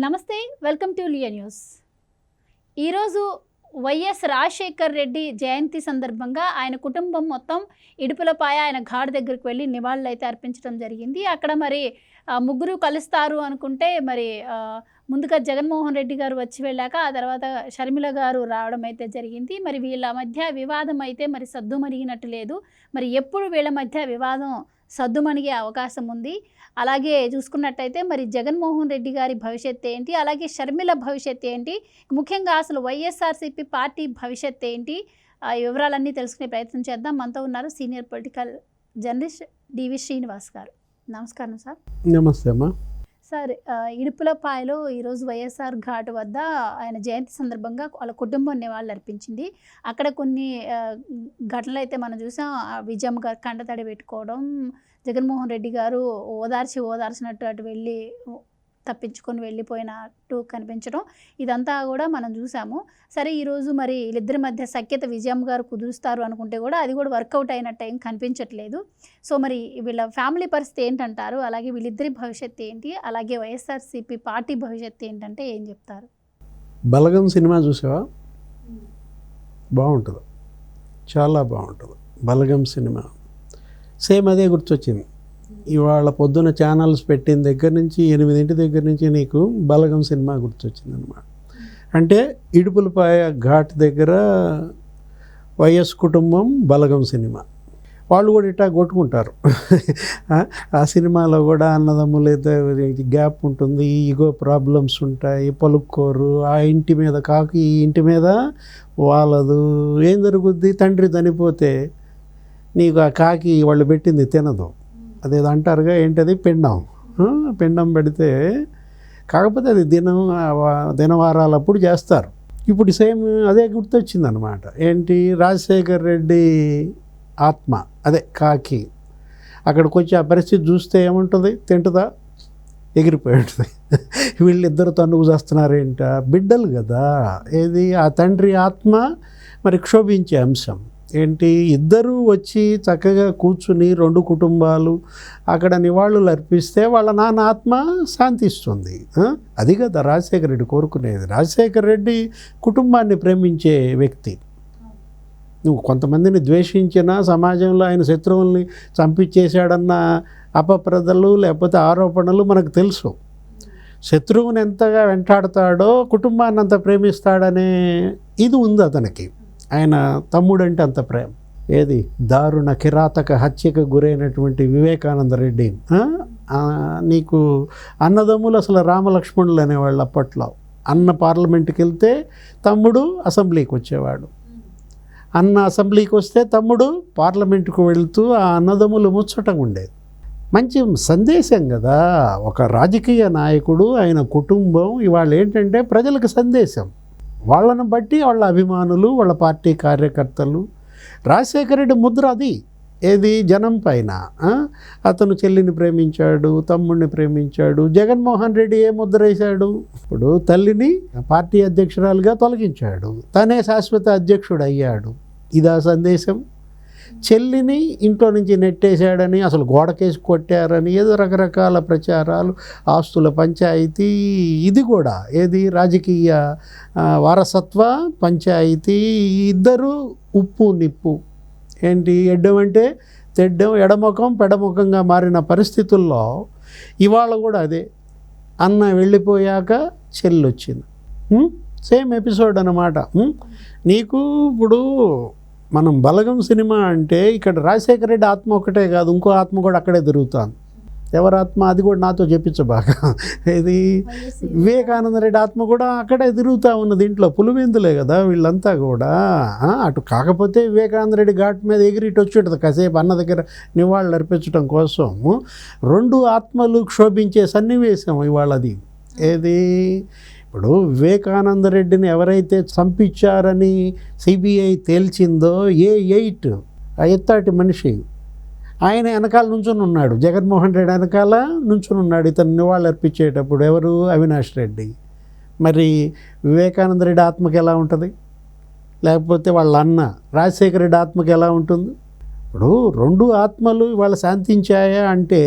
నమస్తే, welcome to Liya news. ఈరోజు YS Rajasekhar Reddy జయంతి సందర్భంగా ఆయన కుటుంబం మొత్తం ఇడుపులపాయ ఆయన ఘాట్ దగ్గరికి వెళ్ళి నివాళులు అయితే అర్పించడం జరిగింది. అక్కడ మరి ముగ్గురు కలుస్తారు అనుకుంటే మరి ముందుగా జగన్మోహన్ రెడ్డి గారు వచ్చి వెళ్ళాక ఆ తర్వాత షర్మిల గారు రావడం అయితే జరిగింది. మరి వీళ్ళ మధ్య వివాదం అయితే మరి సద్దుమణిగినట్టు లేదు. మరి ఎప్పుడు వీళ్ళ మధ్య వివాదం సద్దుమణిగే అవకాశం ఉంది. అలాగే చూసుకున్నట్టయితే మరి జగన్మోహన్ రెడ్డి గారి భవిష్యత్తు ఏంటి, అలాగే షర్మిల భవిష్యత్తు ఏంటి, ముఖ్యంగా అసలు వైఎస్ఆర్సీపీ పార్టీ భవిష్యత్తు ఏంటి, ఈ వివరాలన్నీ తెలుసుకునే ప్రయత్నం చేద్దాం. మనతో ఉన్నారు సీనియర్ పొలిటికల్ జర్నలిస్ట్ డివి శ్రీనివాస్ గారు. నమస్కారం సార్. నమస్తే అమ్మా. సార్, ఇడుపులపాయలో ఈరోజు వైఎస్ఆర్ ఘాట్ వద్ద ఆయన జయంతి సందర్భంగా వాళ్ళ కుటుంబం నివాళులు అర్పించింది. అక్కడ కొన్ని ఘటనలు అయితే మనం చూసాం. విజయమ్మ గారు కంటతడి పెట్టుకోవడం, జగన్మోహన్ రెడ్డి గారు ఓదార్చినట్టు అటు వెళ్ళి తప్పించుకొని వెళ్ళిపోయినట్టు కనిపించడం, ఇదంతా కూడా మనం చూసాము. సరే, ఈరోజు మరి వీళ్ళిద్దరి మధ్య సఖ్యత విజయమ్మ గారు కుదురుస్తారు అనుకుంటే కూడా అది కూడా వర్కౌట్ అయినట్టు ఏం కనిపించట్లేదు. సో మరి వీళ్ళ ఫ్యామిలీ పరిస్థితి ఏంటంటారు, అలాగే వీళ్ళిద్దరి భవిష్యత్తు ఏంటి, అలాగే వైఎస్ఆర్సీపీ పార్టీ భవిష్యత్తు ఏంటంటే ఏం చెప్తారు? బలగం సినిమా చూసావా? బాగుంటుంది, చాలా బాగుంటుంది బలగం సినిమా. సేమ్ అదే గుర్తొచ్చింది. ఇవాళ పొద్దున ఛానల్స్ పెట్టిన దగ్గర నుంచి 8 దగ్గర నుంచి నీకు బలగం సినిమా గుర్తొచ్చింది అనమాట. అంటే ఇడుపులపాయ ఘాట్ దగ్గర వైఎస్ కుటుంబం బలగం సినిమా వాళ్ళు కూడా ఇట్టా కొట్టుకుంటారు. ఆ సినిమాలో కూడా అన్నదమ్ములు గ్యాప్ ఉంటుంది, ఈగో ప్రాబ్లమ్స్ ఉంటాయి, పలుక్కోరు, ఆ ఇంటి మీద కాకి ఈ ఇంటి మీద వాళ్ళదు. ఏం జరుగుద్ది? తండ్రి చనిపోతే నీకు ఆ కాకి వాళ్ళు పెట్టింది తినదు. అదేదో అంటారుగా, ఏంటది, పిండం పెడితే, కాకపోతే అది దినవారాలప్పుడు చేస్తారు. ఇప్పుడు సేమ్ అదే గుర్తొచ్చింది అనమాట. ఏంటి, రాజశేఖర్ రెడ్డి ఆత్మ అదే కాకి అక్కడికి వచ్చి ఆ పరిస్థితి చూస్తే ఏముంటుంది? తింటుందా? ఎగిరిపోయి ఉంటుంది. వీళ్ళిద్దరు తన్నుకు చేస్తున్నారేంట, బిడ్డలు కదా. ఏది, ఆ తండ్రి ఆత్మ మరి క్షోభించే అంశం ఏంటి? ఇద్దరూ వచ్చి చక్కగా కూర్చుని 2 కుటుంబాలు అక్కడ నివాళులు అర్పిస్తే వాళ్ళ నాన్న ఆత్మ శాంతిస్తుంది. అది కదా రాజశేఖర రెడ్డి కోరుకునేది. రాజశేఖర రెడ్డి కుటుంబాన్ని ప్రేమించే వ్యక్తి. నువ్వు కొంతమందిని ద్వేషించినా, సమాజంలో ఆయన శత్రువుల్ని చంపించేశాడన్న అపప్రదలు లేకపోతే ఆరోపణలు మనకు తెలుసు. శత్రువుని ఎంతగా వెంటాడతాడో కుటుంబాన్ని అంత ప్రేమిస్తాడనే ఇది ఉంది అతనికి. ఆయన తమ్ముడంటే అంత ప్రేమ. ఏది, దారుణ కిరాతక హత్యకు గురైనటువంటి వివేకానంద రెడ్డి. నీకు అన్నదమ్ములు అసలు రామలక్ష్మణులు అనేవాళ్ళు అప్పట్లో. అన్న పార్లమెంట్కి వెళ్తే తమ్ముడు అసెంబ్లీకి వచ్చేవాడు, అన్న అసెంబ్లీకి వస్తే తమ్ముడు పార్లమెంటుకు వెళుతూ ఆ అన్నదమ్ములు ముచ్చటగా ఉండేది. మంచి సందేశం కదా. ఒక రాజకీయ నాయకుడు, ఆయన కుటుంబం ఇవాళ ఏంటంటే ప్రజలకు సందేశం. వాళ్ళను బట్టి వాళ్ళ అభిమానులు, వాళ్ళ పార్టీ కార్యకర్తలు. రాజశేఖర రెడ్డి ముద్ర అది. ఏది, జనం పైన. అతను చెల్లిని ప్రేమించాడు, తమ్ముడిని ప్రేమించాడు. జగన్మోహన్ రెడ్డి ఏ ముద్ర వేశాడు? ఇప్పుడు తల్లిని పార్టీ అధ్యక్షురాలుగా తొలగించాడు, తనే శాశ్వత అధ్యక్షుడు అయ్యాడు. ఇదా సందేశం? చెల్లిని ఇంట్లో నుంచి నెట్టేశాడని, అసలు గోడకేసి కొట్టారని, ఏదో రకరకాల ప్రచారాలు, ఆస్తుల పంచాయతీ. ఇది కూడా ఏది, రాజకీయ వారసత్వ పంచాయతీ. ఇద్దరు ఉప్పు నిప్పు. ఏంటి, ఎడ్డం అంటే తెడ్డం, ఎడముఖం పెడముఖంగా మారిన పరిస్థితుల్లో ఇవాళ కూడా అదే. అన్న వెళ్ళిపోయాక చెల్లి వచ్చింది. సేమ్ ఎపిసోడ్ అన్నమాట. నీకు ఇప్పుడు మనం బలగం సినిమా అంటే ఇక్కడ రాజశేఖర రెడ్డి ఆత్మ ఒకటే కాదు, ఇంకో ఆత్మ కూడా అక్కడే తిరుగుతాను. ఎవరి ఆత్మ? అది కూడా నాతో చెప్పించబాగా. ఇది వివేకానంద రెడ్డి ఆత్మ కూడా అక్కడే తిరుగుతూ ఉన్నది. ఇంట్లో పులివెందులే కదా వీళ్ళంతా కూడా. అటు కాకపోతే వివేకానంద రెడ్డి ఘాట్ మీద ఎగిరిటి వచ్చేటది కాసేపు అన్న దగ్గర నివాళులు అర్పించడం కోసం. 2 ఆత్మలు క్షోభించే సన్నివేశం ఇవాళ అది. ఏది, ఇప్పుడు వివేకానంద రెడ్డిని ఎవరైతే చంపించారని సిబిఐ తేల్చిందో, A8 ఆ ఎత్తాటి మనిషి, ఆయన వెనకాల నుంచుని ఉన్నాడు. జగన్మోహన్ రెడ్డి వెనకాల నుంచుని ఉన్నాడు ఇతను నివాళులు అర్పించేటప్పుడు. ఎవరు? అవినాష్ రెడ్డి. మరి వివేకానంద రెడ్డి ఆత్మకి ఎలా ఉంటుంది? లేకపోతే వాళ్ళ అన్న రాజశేఖర రెడ్డి ఆత్మకి ఎలా ఉంటుంది? ఇప్పుడు 2 ఆత్మలు ఇవాళ శాంతించాయా అంటే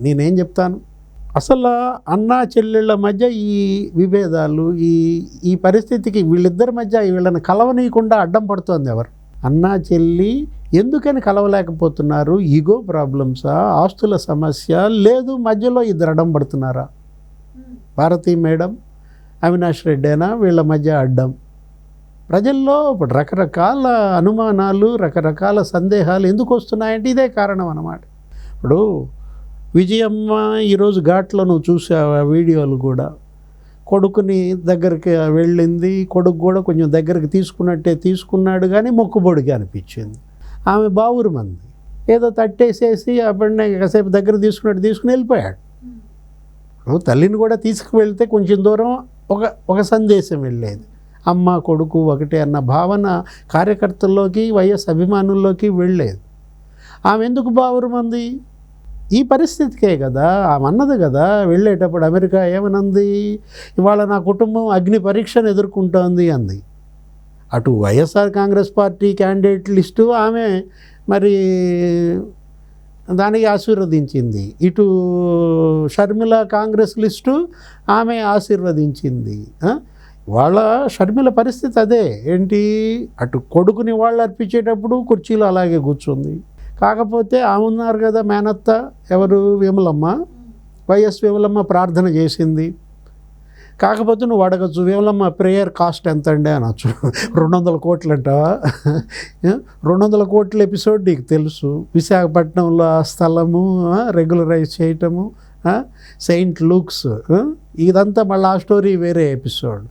నేనేం చెప్తాను? అసలు అన్నా చెల్లెళ్ళ మధ్య ఈ విభేదాలు ఈ పరిస్థితికి వీళ్ళిద్దరి మధ్య వీళ్ళని కలవనీయకుండా అడ్డం పడుతోంది ఎవరు? అన్నా చెల్లి ఎందుకని కలవలేకపోతున్నారు? ఈగో ప్రాబ్లమ్సా, ఆస్తుల సమస్య, లేదు మధ్యలో ఇద్దరు అడ్డం పడుతున్నారా? భారతీ మేడం, అవినాష్ రెడ్డేనా వీళ్ళ మధ్య అడ్డం? ప్రజల్లో ఇప్పుడు రకరకాల అనుమానాలు, రకరకాల సందేహాలు ఎందుకు వస్తున్నాయంటే ఇదే కారణం అన్నమాట. ఇప్పుడు విజయమ్మ ఈరోజు ఘాట్లో నువ్వు చూసావు ఆ వీడియోలు కూడా, కొడుకుని దగ్గరికి వెళ్ళింది, కొడుకు కూడా కొంచెం దగ్గరికి తీసుకున్నట్టే తీసుకున్నాడు కానీ మొక్కుబొడిగా అనిపించింది. ఆమె బావురు మంది ఏదో తట్టేసేసి అప్పుడనే కాసేపు దగ్గర తీసుకుని వెళ్ళిపోయాడు. తల్లిని కూడా తీసుకువెళ్తే కొంచెం దూరం ఒక సందేశం వెళ్ళేది, అమ్మ కొడుకు ఒకటే అన్న భావన కార్యకర్తల్లోకి, వైఎస్ అభిమానుల్లోకి వెళ్ళేది. ఆమె ఎందుకు బావురు మంది? ఈ పరిస్థితికే కదా ఆమె అన్నది కదా వెళ్ళేటప్పుడు. అమెరికా ఏమనంది? ఇవాళ నా కుటుంబం అగ్ని పరీక్షను ఎదుర్కొంటోంది అంది. అటు YSR Congress party candidate list ఆమె మరి దానికి ఆశీర్వదించింది, ఇటు షర్మిల కాంగ్రెస్ లిస్టు ఆమె ఆశీర్వదించింది. వాళ్ళ షర్మిల పరిస్థితి అదే ఏంటి, అటు కొడుకుని వాళ్ళు అర్పించేటప్పుడు కుర్చీలో అలాగే కూర్చుంది. కాకపోతే ఆమె ఉన్నారు కదా మేనత్త, ఎవరు, విమలమ్మ, వైఎస్ విమలమ్మ ప్రార్థన చేసింది. కాకపోతే నువ్వు అడగచ్చు, విమలమ్మ ప్రేయర్ కాస్ట్ ఎంత అండి అనొచ్చు. 200 కోట్లు అంటావా? 200 కోట్ల ఎపిసోడ్ నీకు తెలుసు. విశాఖపట్నంలో ఆ స్థలము రెగ్యులరైజ్ చేయటము, సెయింట్ లూక్స్, ఇదంతా మళ్ళీ ఆ స్టోరీ వేరే ఎపిసోడ్.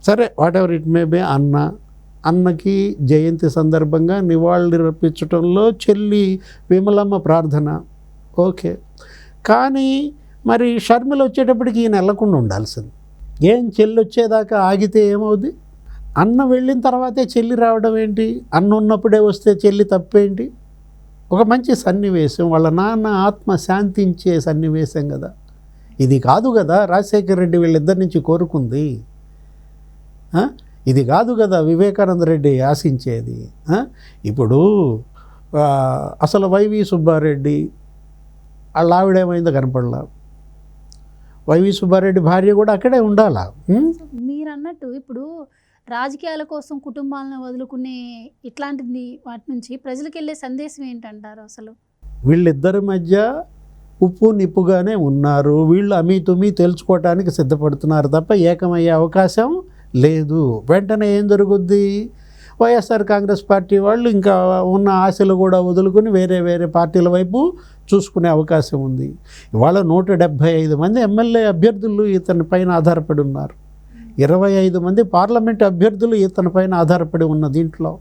సరే, what ever it may be. అన్నకి జయంతి సందర్భంగా నివాళులు అర్పించడంలో చెల్లి విమలమ్మ ప్రార్థన ఓకే. కానీ మరి షర్మిల వచ్చేటప్పటికి ఈయన వెళ్ళకుండా ఉండాల్సింది. ఏం చెల్లి వచ్చేదాకా ఆగితే ఏమవుద్ది? అన్న వెళ్ళిన తర్వాతే చెల్లి రావడం ఏంటి? అన్న ఉన్నప్పుడే వస్తే చెల్లి తప్పేంటి? ఒక మంచి సన్నివేశం, వాళ్ళ నాన్న ఆత్మ శాంతించే సన్నివేశం కదా ఇది. కాదు కదా రాజశేఖర రెడ్డి వీళ్ళిద్దరి నుంచి కోరుకుంది, ఇది కాదు కదా వివేకానంద రెడ్డి ఆశించేది. ఇప్పుడు అసలు వైవి సుబ్బారెడ్డి వాళ్ళ ఆవిడేమైందో కనపడలా. వైవి సుబ్బారెడ్డి భార్య కూడా అక్కడే ఉండాలా. మీరు అన్నట్టు ఇప్పుడు రాజకీయాల కోసం కుటుంబాలను వదులుకునే ఇట్లాంటిది వాటి నుంచి ప్రజలకు వెళ్ళే సందేశం ఏంటంటారు? అసలు వీళ్ళిద్దరి మధ్య ఉప్పు నిప్పుగానే ఉన్నారు. వీళ్ళు అమీతుమీ తెలుసుకోవటానికి సిద్ధపడుతున్నారు తప్ప ఏకమయ్యే అవకాశం లేదు. వెంటనే ఏం జరుగుద్ది? వైఎస్ఆర్ కాంగ్రెస్ పార్టీ వాళ్ళు ఇంకా ఉన్న ఆశలు కూడా వదులుకొని వేరే వేరే పార్టీల వైపు చూసుకునే అవకాశం ఉంది. ఇవాళ 175 మంది ఎమ్మెల్యే అభ్యర్థులు ఇతని పైన ఆధారపడి ఉన్నారు. 25 మంది పార్లమెంట్ అభ్యర్థులు ఇతని పైన ఆధారపడి ఉన్న దీంట్లో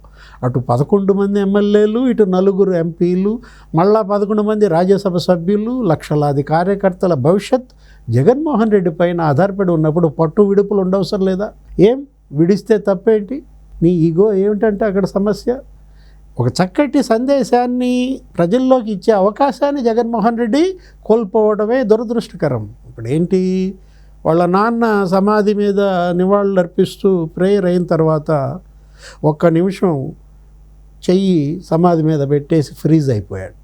అటు 11 మంది ఎమ్మెల్యేలు, ఇటు 4 ఎంపీలు, మళ్ళా 11 మంది రాజ్యసభ సభ్యులు, లక్షలాది కార్యకర్తల భవిష్యత్ జగన్మోహన్ రెడ్డి పైన ఆధారపడి ఉన్నప్పుడు పట్టు విడుపులు ఉండవసరం లేదా? ఏం విడిస్తే తప్పేంటి? నీ ఈగో ఏమిటంటే అక్కడ సమస్య. ఒక చక్కటి సందేశాన్ని ప్రజల్లోకి ఇచ్చే అవకాశాన్ని జగన్మోహన్ రెడ్డి కోల్పోవడమే దురదృష్టకరం. ఇప్పుడు ఏంటి, వాళ్ళ నాన్న సమాధి మీద నివాళులు అర్పిస్తూ ప్రేయర్ అయిన తర్వాత ఒక్క నిమిషం చెయ్యి సమాధి మీద పెట్టేసి ఫ్రీజ్ అయిపోయాడు.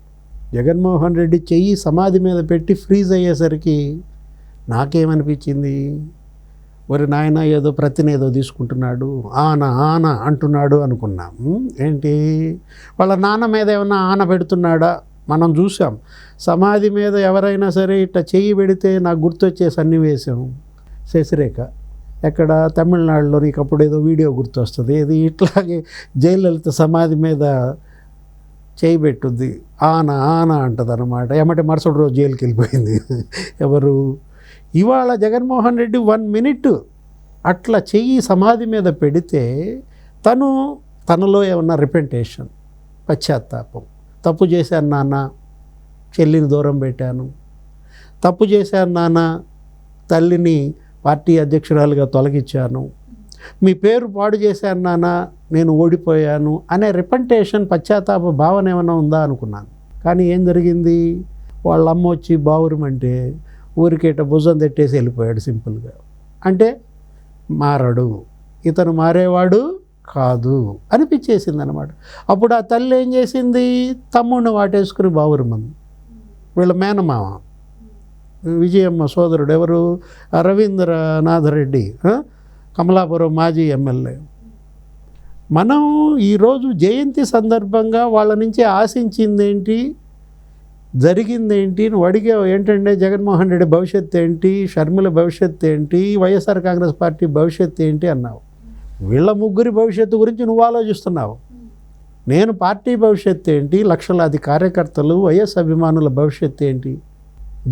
జగన్మోహన్ రెడ్డి చెయ్యి సమాధి మీద పెట్టి ఫ్రీజ్ అయ్యేసరికి నాకేమనిపించింది, ఒరి నాయన ఏదో ప్రతినేదో తీసుకుంటున్నాడు, ఆన అంటున్నాడు అనుకున్నాం. ఏంటి, వాళ్ళ నాన్న మీద ఏమన్నా ఆన పెడుతున్నాడా? మనం చూసాం సమాధి మీద ఎవరైనా సరే ఇట్లా చెయ్యి పెడితే నాకు గుర్తొచ్చే సన్నివేశం శశిరేఖ, ఎక్కడ తమిళనాడులో, నీకు అప్పుడు ఏదో వీడియో గుర్తొస్తుంది, ఇది ఇట్లాగే జయలలిత సమాధి మీద చేయి పెట్టుద్ది, ఆన అంటది అనమాట. ఏమంటే మరుసటి రోజు జైలుకి వెళ్ళిపోయింది ఎవరు? ఇవాళ జగన్మోహన్ రెడ్డి 1 మినిట్ అట్లా చెయ్యి సమాధి మీద పెడితే తనలో ఏమన్నా రిపెంటేషన్, పశ్చాత్తాపం, తప్పు చేశాను నాన్న, చెల్లిని దూరం పెట్టాను, తప్పు చేశాను నాన్న, తల్లిని పార్టీ అధ్యక్షురాలుగా తొలగించాను, మీ పేరు పాడు చేశాను నాన్న, నేను ఓడిపోయాను అనే రిపెంటేషన్, పశ్చాత్తాప భావన ఏమైనా ఉందా అనుకున్నాను. కానీ ఏం జరిగింది? వాళ్ళ అమ్మ వచ్చి బావురమంటే ఊరికేట భుజం తెట్టేసి వెళ్ళిపోయాడు సింపుల్గా. అంటే మారడు, ఇతను మారేవాడు కాదు అనిపించేసింది అనమాట. అప్పుడు ఆ తల్లి ఏం చేసింది? తమ్ముడిని వాటేసుకుని బావురమంది, వీళ్ళ మేనమామ విజయమ్మ సోదరుడు ఎవరు, రవీంద్రనాథ్ రెడ్డి, కమలాపురం మాజీ ఎమ్మెల్యే. మనం ఈరోజు జయంతి సందర్భంగా వాళ్ళ నుంచి ఆశించిందేంటి, జరిగిందేంటి, నువ్వు అడిగావు ఏంటంటే జగన్మోహన్ రెడ్డి భవిష్యత్తు ఏంటి, షర్మిల భవిష్యత్తు ఏంటి, వైఎస్ఆర్ కాంగ్రెస్ పార్టీ భవిష్యత్తు ఏంటి అన్నావు. వీళ్ళ ముగ్గురి భవిష్యత్తు గురించి నువ్వు ఆలోచిస్తున్నావు. నేను పార్టీ భవిష్యత్తు ఏంటి, లక్షలాది కార్యకర్తలు వైఎస్ అభిమానుల భవిష్యత్తు ఏంటి.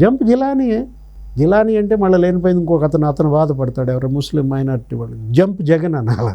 జంప్ జిలానీ అంటే మళ్ళీ లేనిపోయింది ఇంకొక అతను బాధపడతాడు, ఎవరు ముస్లిం మైనారిటీ వాళ్ళు. జంప్ జగన్ అనాల.